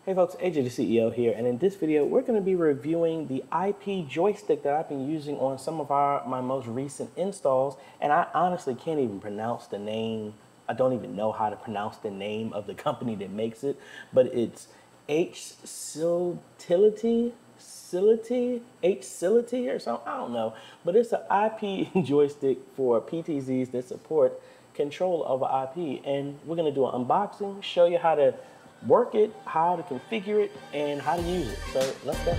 Hey folks, AJ the CEO here, and in this video we're going to be reviewing the IP joystick that I've been using on some of my most recent installs, and I honestly can't even pronounce the name. I don't even know how to pronounce the name of the company that makes it, but it's Hsility or something, I don't know, but it's an IP joystick for PTZs that support control of IP, and we're going to do an unboxing, show you how to work it, how to configure it, and how to use it. So let's go.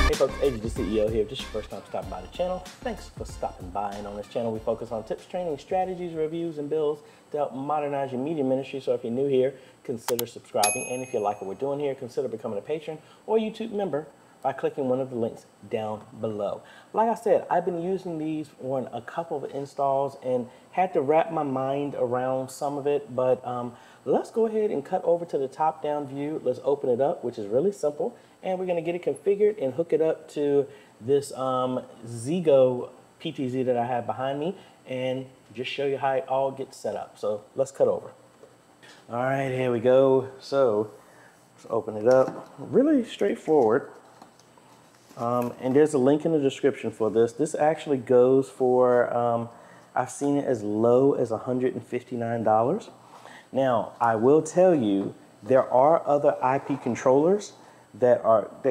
Hey folks, AJ the CEO here. If this is your first time stopping by the channel, thanks for stopping by. And on this channel we focus on tips, training, strategies, reviews, and builds to help modernize your media ministry. So if you're new here, consider subscribing, and if you like what we're doing here, consider becoming a patron or YouTube member by clicking one of the links down below. Like I said, I've been using these on a couple of installs and had to wrap my mind around some of it, but let's go ahead and cut over to the top-down view. Let's open it up, which is really simple, and we're gonna get it configured and hook it up to this Zigo PTZ that I have behind me and just show you how it all gets set up. So let's cut over. All right, here we go. So let's open it up. Really straightforward. And there's a link in the description for this. This actually goes for, I've seen it as low as $159. Now, I will tell you, there are other IP controllers that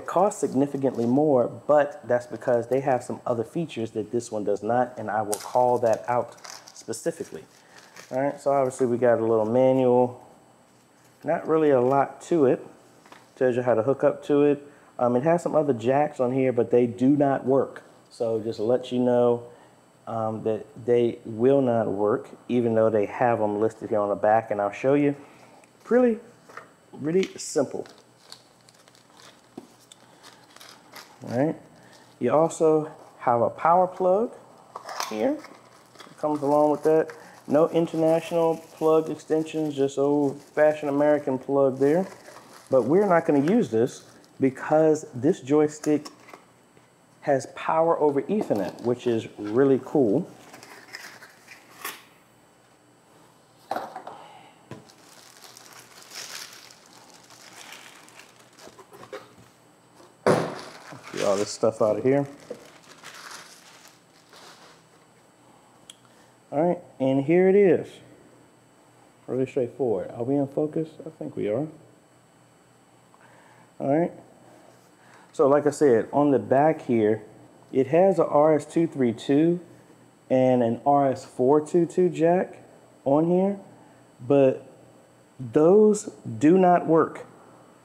cost significantly more, but that's because they have some other features that this one does not, and I will call that out specifically. All right, so obviously we got a little manual, not really a lot to it. Tells you how to hook up to it. It has some other jacks on here, but they do not work. So just to let you know that they will not work, even though they have them listed here on the back, and I'll show you. Really simple. All right. You also have a power plug here. It comes along with that. No international plug extensions, just old-fashioned American plug there. But we're not going to use this because this joystick has power over Ethernet, which is really cool. Get all this stuff out of here. All right, and here it is. Really straightforward. Are we in focus? I think we are. All right. So like I said, on the back here, it has a RS-232 and an RS-422 jack on here, but those do not work.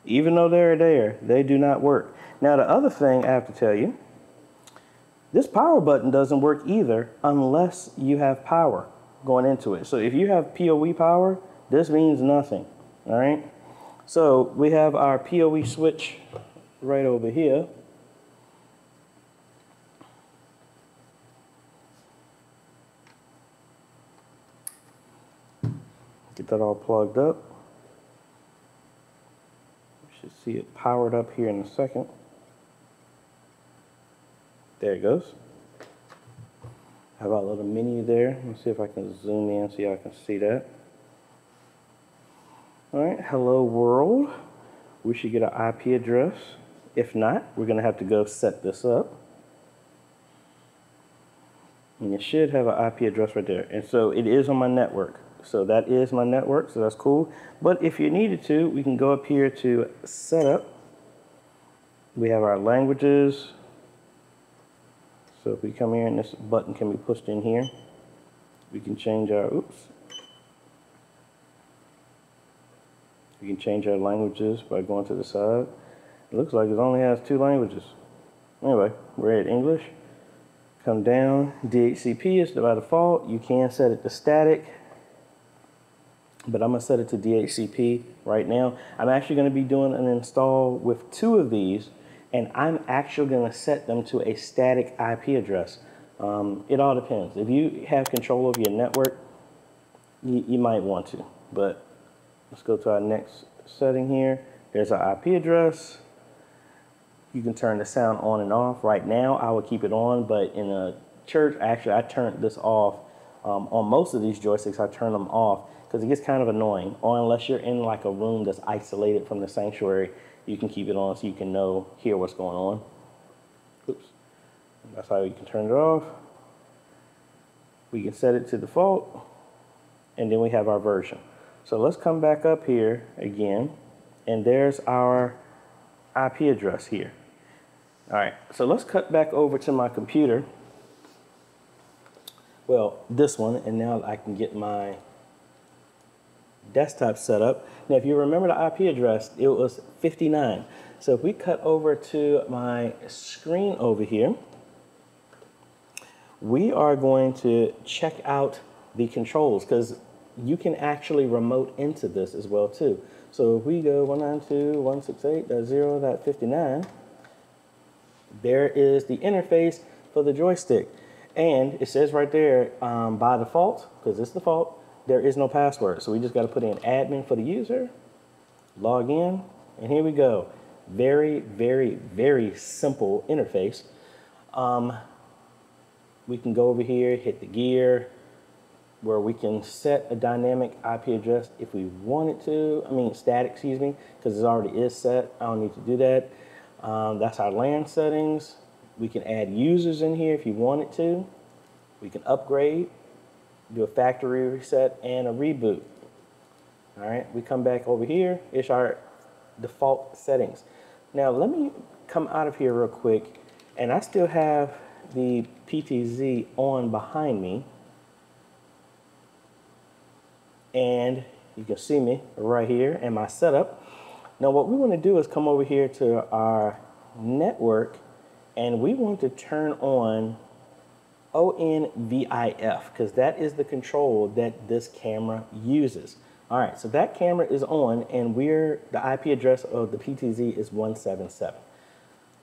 Even though they're there, they do not work. Now the other thing I have to tell you, this power button doesn't work either unless you have power going into it. So if you have POE power, this means nothing, all right? So we have our POE switch right over here. Get that all plugged up. You should see it powered up here in a second. There it goes. Have our little menu there. Let's see if I can zoom in so y'all can see that. All right, hello world. We should get an IP address. If not, we're gonna have to go set this up. And you should have an IP address right there. And so it is on my network. So that is my network, so that's cool. But if you needed to, we can go up here to setup. We have our languages. So if we come here and this button can be pushed in here, we can change our, we can change our languages by going to the side. It looks like it only has 2 languages. Anyway, we're at English. Come down, DHCP is by default. You can set it to static, but I'm gonna set it to DHCP right now. I'm actually gonna be doing an install with 2 of these, and I'm actually gonna set them to a static IP address. It all depends. If you have control over your network, you might want to, but let's go to our next setting here. There's our IP address. You can turn the sound on and off. Right now, I would keep it on, but in a church, actually, I turned this off. On most of these joysticks, I turn them off because it gets kind of annoying. Or unless you're in like a room that's isolated from the sanctuary, you can keep it on so you can hear what's going on. Oops. That's how you can turn it off. We can set it to default, and then we have our version. So let's come back up here again, and there's our IP address here. All right, so let's cut back over to my computer. Well, this one, and now I can get my desktop set up. Now, if you remember the IP address, it was 59. So if we cut over to my screen over here, we are going to check out the controls because you can actually remote into this as well too. So if we go 192.168.0.59, there is the interface for the joystick. And it says right there, by default, because it's default, there is no password. So we just got to put in admin for the user, log in, and here we go. Very, very, very simple interface. We can go over here, hit the gear, where we can set a dynamic IP address if we wanted to. I mean, static, excuse me, because it already is set. I don't need to do that. That's our LAN settings. We can add users in here if you wanted to. We can upgrade, do a factory reset, and a reboot. All right, we come back over here. It's our default settings. Now, let me come out of here real quick, and I still have the PTZ on behind me. And you can see me right here in my setup. Now, what we want to do is come over here to our network, and we want to turn on ONVIF because that is the control that this camera uses. All right, so that camera is on, and the IP address of the PTZ is 177.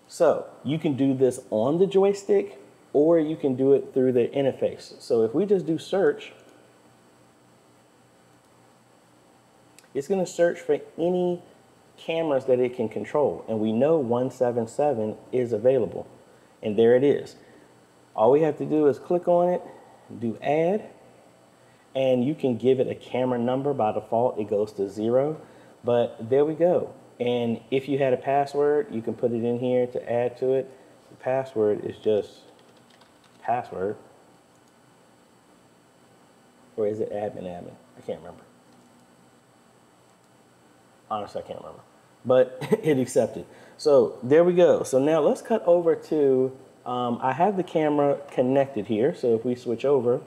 So you can do this on the joystick, or you can do it through the interface. So if we just do search, it's going to search for any cameras that it can control. And we know 177 is available. And there it is. All we have to do is click on it, do add, and you can give it a camera number. By default, it goes to 0. But there we go. And if you had a password, you can put it in here to add to it. The password is just password. Or is it admin? I can't remember. Honestly, I can't remember. But it accepted. So there we go. So now let's cut over to, I have the camera connected here. So if we switch over,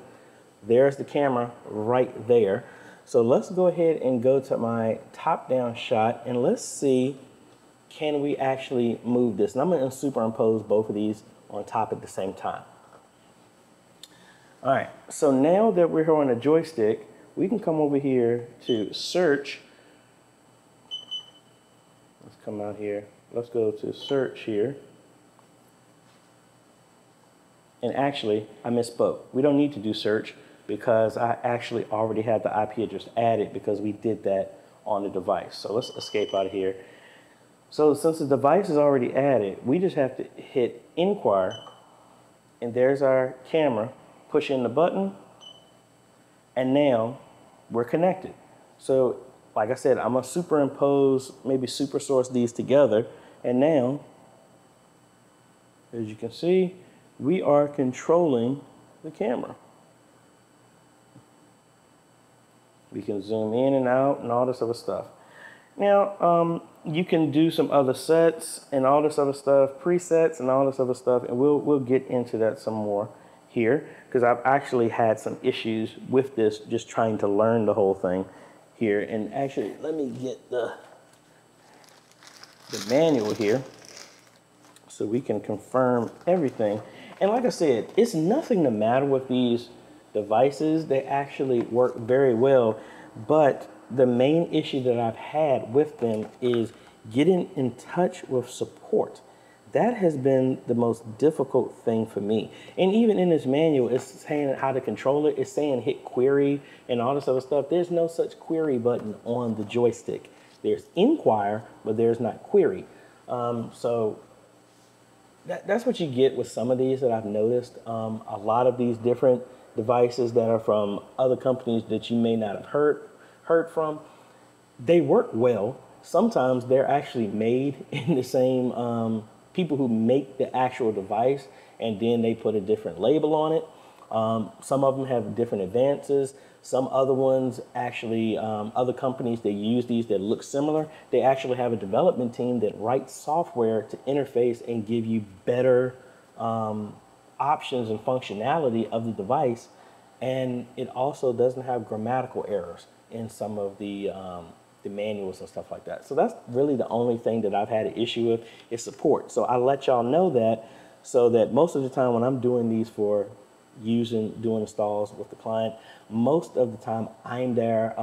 there's the camera right there. So let's go ahead and go to my top-down shot, and let's see, can we actually move this? And I'm going to superimpose both of these on top at the same time. All right, so now that we're here on a joystick, we can come over here to search. Let's come out here. Let's go to search here. And actually, I misspoke. We don't need to do search because I actually already had the IP address added because we did that on the device. So let's escape out of here. So since the device is already added, we just have to hit inquire, and there's our camera. Push in the button, and now we're connected. So like I said, I'm gonna superimpose, maybe super source these together, and now, as you can see, we are controlling the camera. We can zoom in and out and all this other stuff. Now, you can do some other sets and all this other stuff, presets and all this other stuff, and we'll get into that some more here, because I've actually had some issues with this, just trying to learn the whole thing here. And actually, let me get the manual here so we can confirm everything. And like I said, it's nothing the matter with these devices. They actually work very well, but the main issue that I've had with them is getting in touch with support. That has been the most difficult thing for me. And even in this manual, it's saying how to control it. It's saying hit query and all this other stuff. There's no such query button on the joystick. There's inquire, but there's not query. So That's what you get with some of these that I've noticed. A lot of these different devices that are from other companies that you may not have heard from, they work well. Sometimes they're actually made in the same people who make the actual device, and then they put a different label on it. Some of them have different advances. Some other ones actually, other companies that use these that look similar, they actually have a development team that writes software to interface and give you better options and functionality of the device. And it also doesn't have grammatical errors in some of the manuals and stuff like that. So that's really the only thing that I've had an issue with is support. So I let y'all know that so that most of the time when I'm doing these for doing installs with the client, most of the time I'm their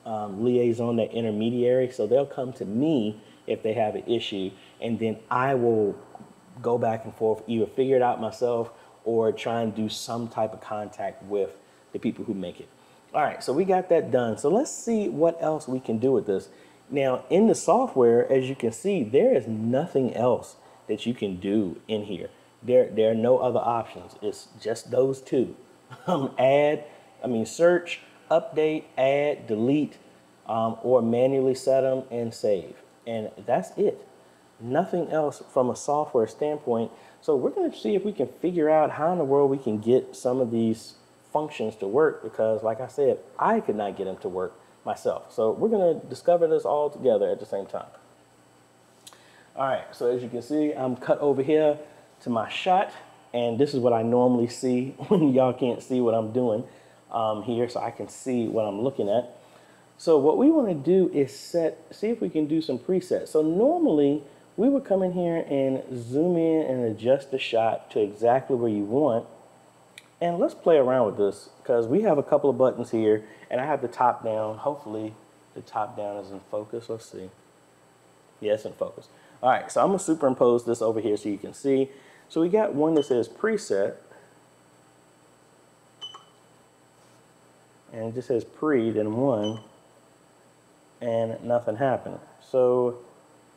liaison, their intermediary. So they'll come to me if they have an issue, and then I will go back and forth, either figure it out myself or try and do some type of contact with the people who make it. All right, so we got that done. So let's see what else we can do with this. Now, in the software, as you can see, there is nothing else that you can do in here. There are no other options. It's just those two. Search, update, add, delete, or manually set them and save. And that's it. Nothing else from a software standpoint. So we're going to see if we can figure out how in the world we can get some of these functions to work, because like I said, I could not get them to work myself. So we're going to discover this all together at the same time. All right, so as you can see, I'm cut over here to my shot, and this is what I normally see when y'all can't see what I'm doing here, so I can see what I'm looking at. So what we want to do is see if we can do some presets. So normally we would come in here and zoom in and adjust the shot to exactly where you want. And let's play around with this, because we have a couple of buttons here, and I have the top down. Hopefully the top down is in focus. Let's see. Yeah, it's in focus. All right, so I'm gonna superimpose this over here so you can see. So we got one that says preset, and it just says pre, then 1, and nothing happened. So,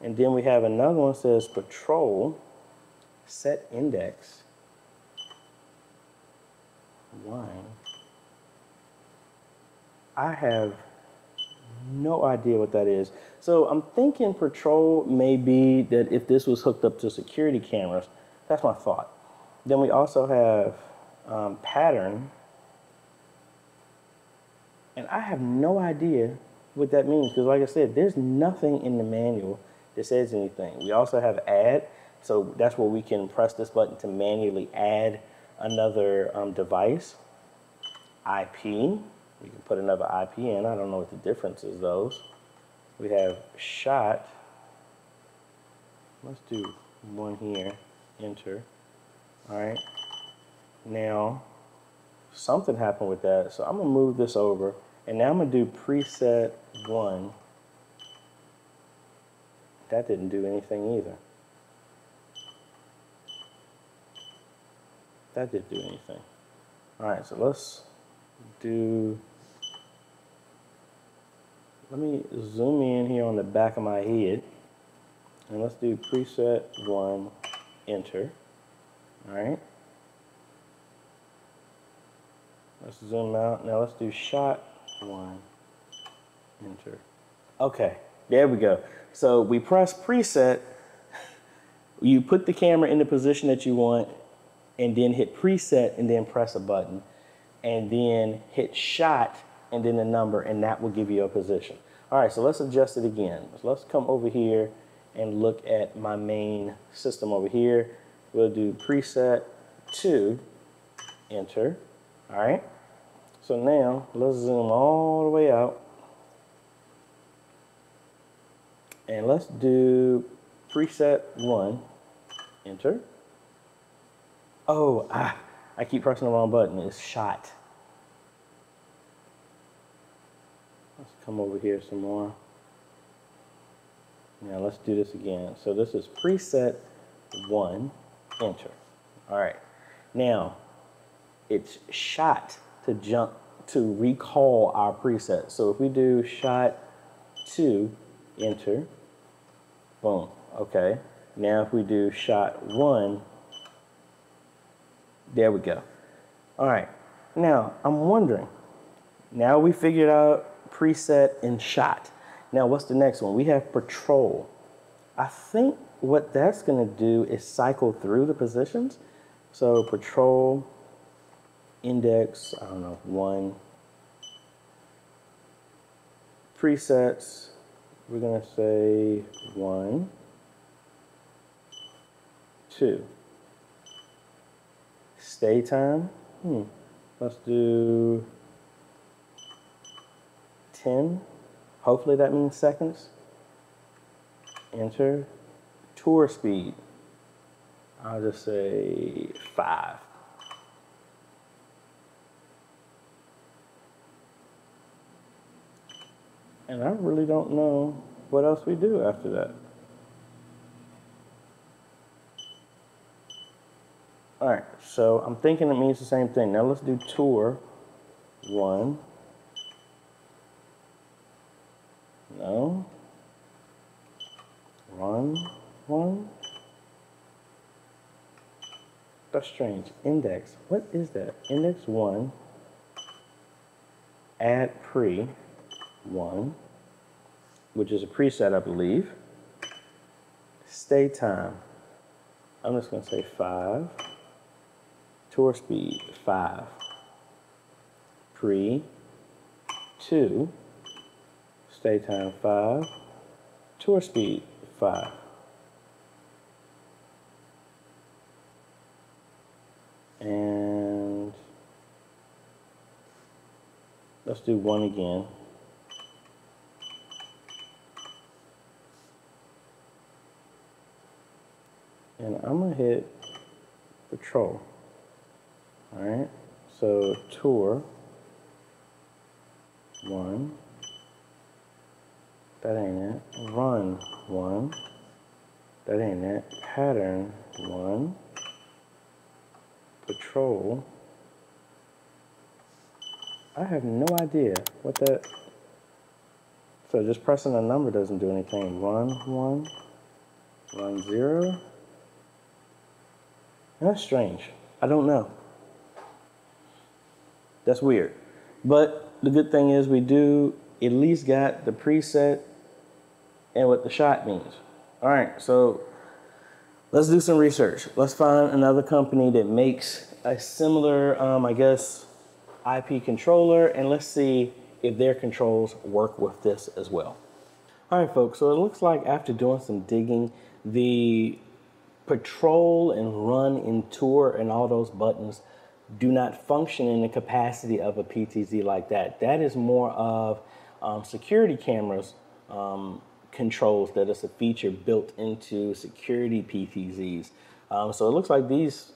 and then we have another one that says patrol, set index, 1. I have no idea what that is. So I'm thinking patrol may be that if this was hooked up to security cameras. That's my thought. Then we also have pattern, and I have no idea what that means, because like I said, there's nothing in the manual that says anything. We also have add, so that's where we can press this button to manually add another device. IP, we can put another IP in. I don't know what the difference is those. We have shot. Let's do one here. Enter. All right. Now, something happened with that, so I'm gonna move this over, and now I'm gonna do preset 1. That didn't do anything either. That didn't do anything. All right, so let's do. Let me zoom in here on the back of my head, and let's do preset 1. Enter. All right. Let's zoom out. Now let's do shot 1. Enter. Okay, there we go. So we press preset. You put the camera in the position that you want, and then hit preset, and then press a button, and then hit shot, and then the number, and that will give you a position. All right, so let's adjust it again. So let's come over here and look at my main system over here. We'll do preset 2, enter. All right. So now let's zoom all the way out, and let's do preset 1, enter. Oh, I keep pressing the wrong button. It's shot. Let's come over here some more. Now let's do this again. So this is preset 1, enter. All right. Now it's shot to jump to recall our preset. So if we do shot 2, enter, boom. Okay. Now if we do shot 1, there we go. All right, now I'm wondering, now we figured out preset and shot. Now what's the next one? We have patrol. I think what that's gonna do is cycle through the positions. So patrol, index, I don't know, 1. Presets, we're gonna say 1, 2. Stay time, let's do 10. Hopefully that means seconds. Enter. Tour speed, I'll just say 5. And I really don't know what else we do after that. All right, so I'm thinking it means the same thing. Now let's do tour 1. No. 1, 1. That's strange. Index, what is that? Index 1, add pre 1, which is a preset, I believe. Stay time, I'm just gonna say 5. Tour speed, 5. Pre 2. Stay time, 5. Tour speed, 5. And let's do 1 again. And I'm gonna hit patrol. All right, so tour 1. That ain't it. Run 1. That ain't it. Pattern 1. Patrol. I have no idea what that. So just pressing a number doesn't do anything. Run 1. Run 0. That's strange. I don't know. That's weird. But the good thing is we do at least got the preset and what the shot means. All right, so let's do some research. Let's find another company that makes a similar, I guess, IP controller, and let's see if their controls work with this as well. All right, folks, so it looks like after doing some digging, the patrol and run and tour and all those buttons do not function in the capacity of a PTZ like that. That is more of security cameras controls that is a feature built into security PTZs. So it looks like these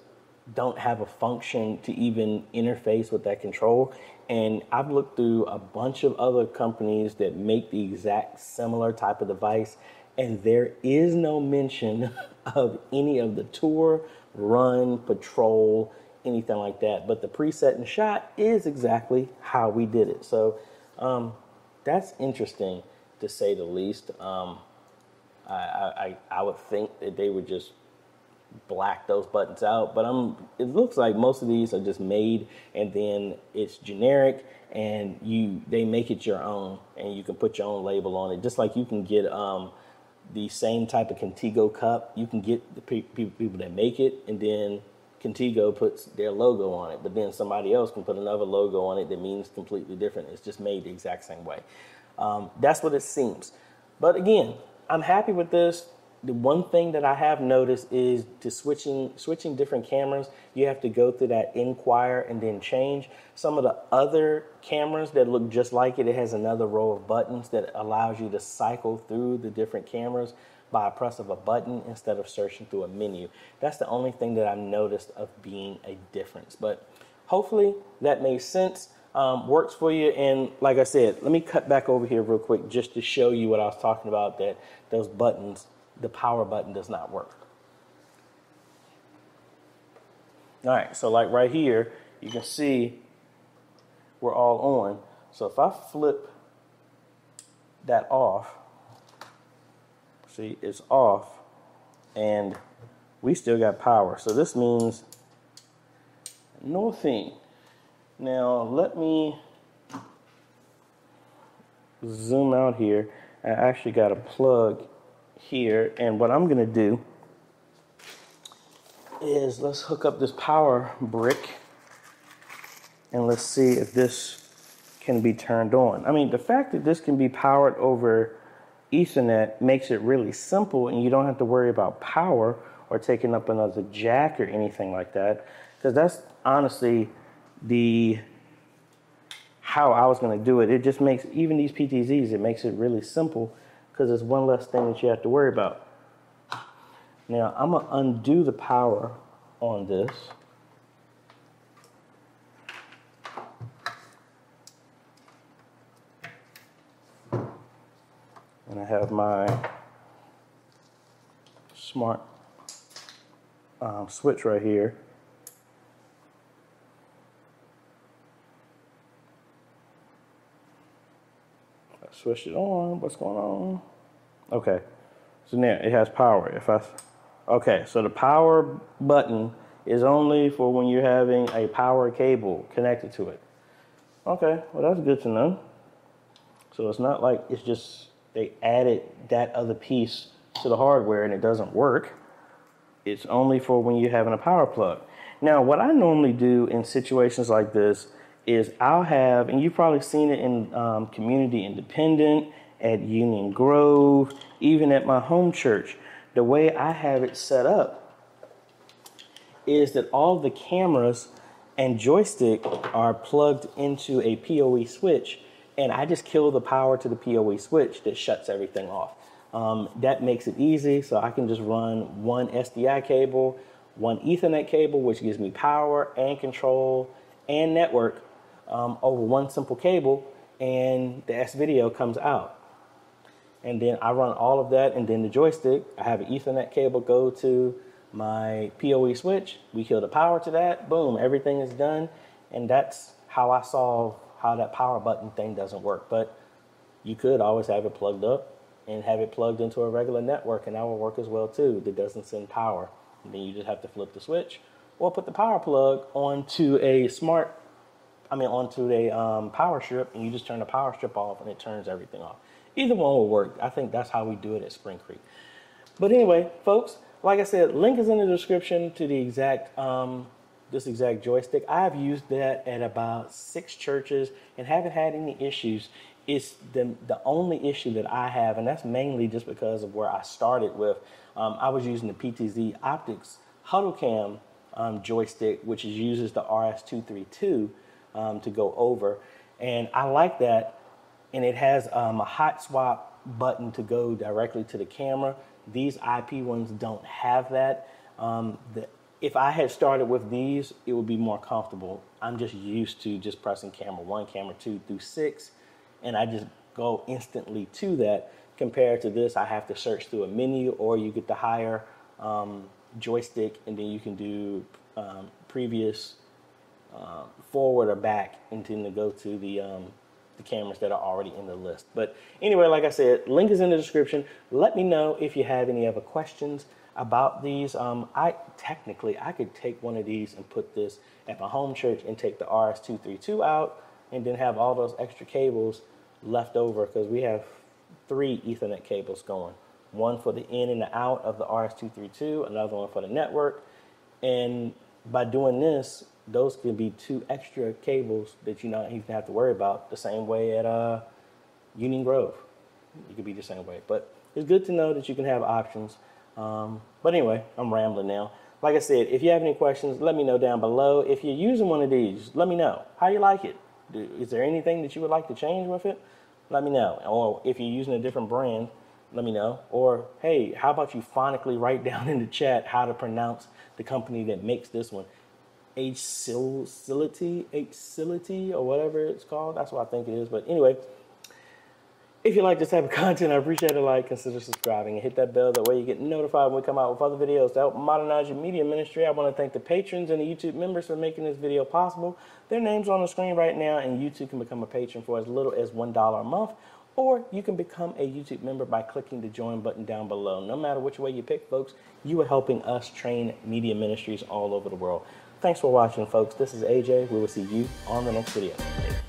don't have a function to even interface with that control. And I've looked through a bunch of other companies that make the exact similar type of device, and there is no mention of any of the tour, run, patrol, anything like that. But the preset and shot is exactly how we did it. So that's interesting, to say the least. I would think that they would just black those buttons out, but it looks like most of these are just made and then it's generic, and they make it your own, and you can put your own label on it. Just like you can get the same type of Contigo cup, you can get the people that make it, and then Contigo puts their logo on it, but then somebody else can put another logo on it that means completely different. It's just made the exact same way. That's what it seems. But again, I'm happy with this. The one thing that I have noticed is to switching different cameras, you have to go through that inquire and then change. Some of the other cameras that look just like it has another row of buttons that allows you to cycle through the different cameras by a press of a button instead of searching through a menu. That's the only thing that I've noticed of being a difference. But hopefully that makes sense, works for you. And like I said, let me cut back over here real quick just to show you what I was talking about, that those buttons, the power button does not work. All right, so like right here, you can see we're all on. So if I flip that off, see, it's off. and we still got power. So this means nothing. Now let me zoom out here. I actually got a plug here, and what I'm gonna do is let's hook up this power brick and let's see if this can be turned on. I mean, the fact that this can be powered over Ethernet makes it really simple, and you don't have to worry about power or taking up another jack or anything like that, because that's honestly how I was going to do it. It just makes, even these PTZs, it makes it really simple because it's one less thing that you have to worry about. Now I'm going to undo the power on this. And I have my smart switch right here. I switched it on. What's going on? Okay. So now it has power. Okay, so the power button is only for when you're having a power cable connected to it. Okay, well that's good to know. So it's not like it's just they added that other piece to the hardware and it doesn't work. It's only for when you're having a power plug. Now, what I normally do in situations like this is I'll have, and you've probably seen it in Community Independent, at Union Grove, even at my home church. The way I have it set up is that all the cameras and joystick are plugged into a POE switch, and I just kill the power to the POE switch that shuts everything off. That makes it easy, so I can just run one SDI cable, one Ethernet cable, which gives me power and control and network over one simple cable, and the S-video comes out. And then I run all of that, and then the joystick, I have an Ethernet cable go to my POE switch. We kill the power to that, boom, everything is done. And that's how I solve how that power button thing doesn't work. But you could always have it plugged up and have it plugged into a regular network, and that will work as well too. That doesn't send power. And then you just have to flip the switch or put the power plug onto a power strip, and you just turn the power strip off and it turns everything off. Either one will work. I think that's how we do it at Spring Creek. But anyway, folks, like I said, link is in the description to the exact this exact joystick. I've used that at about 6 churches and haven't had any issues. It's the only issue that I have, and that's mainly just because of where I started with. I was using the PTZ Optics Huddle Cam joystick, which uses the RS-232 to go over, and I like that. And it has a hot swap button to go directly to the camera. These IP ones don't have that. If I had started with these, it would be more comfortable. I'm just used to just pressing camera 1, camera 2 through 6, and I just go instantly to that. Compared to this, I have to search through a menu, or you get the higher joystick, and then you can do previous forward or back, and then to go to the cameras that are already in the list. But anyway, like I said, link is in the description. Let me know if you have any other questions about these. I could take one of these and put this at my home church and take the RS-232 out and then have all those extra cables left over, because we have 3 Ethernet cables going. One for the in and the out of the RS-232, another one for the network. And by doing this, those can be 2 extra cables that you don't even have to worry about, the same way at Union Grove. It could be the same way. But it's good to know that you can have options. But anyway, I'm rambling now. Like I said, if you have any questions, let me know down below. If you're using one of these, let me know how you like it. Is there anything that you would like to change with it? Let me know. Or if you're using a different brand, let me know. Or, hey, how about you phonetically write down in the chat how to pronounce the company that makes this one. Hsility, or whatever it's called. That's what I think it is. But anyway, if you like this type of content, I appreciate a like. Consider subscribing and hit that bell. That way you get notified when we come out with other videos to help modernize your media ministry. I want to thank the patrons and the YouTube members for making this video possible. Their names are on the screen right now, and YouTube can become a patron for as little as $1 a month, or you can become a YouTube member by clicking the join button down below. No matter which way you pick, folks, you are helping us train media ministries all over the world. Thanks for watching, folks. This is AJ. We will see you on the next video. Later.